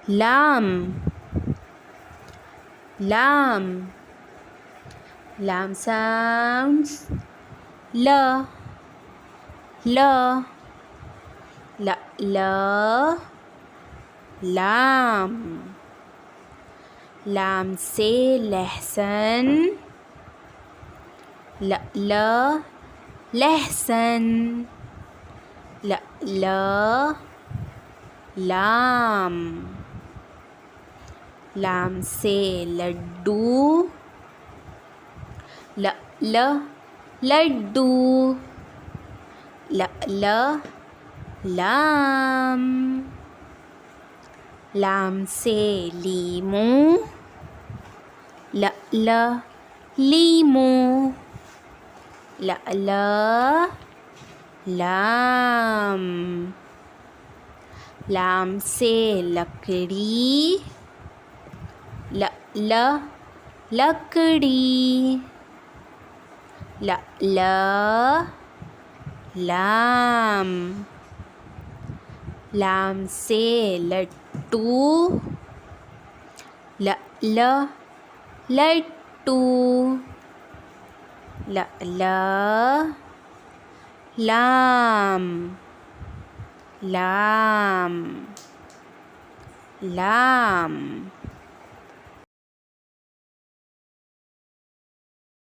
लाम लाम लाम sounds ल ल ल ल लाम लाम से लहसन ल ल लहसन ल ल लाम लाम से लड्डू ल ल लड्डू ल ल लाम लाम से लीमू ल ल लीमू ल ल लाम लाम से लकड़ी ल ल लकड़ी ल ल लाम लाम से लट्टू ल ल लट्टू ल ल लाम लाम लाम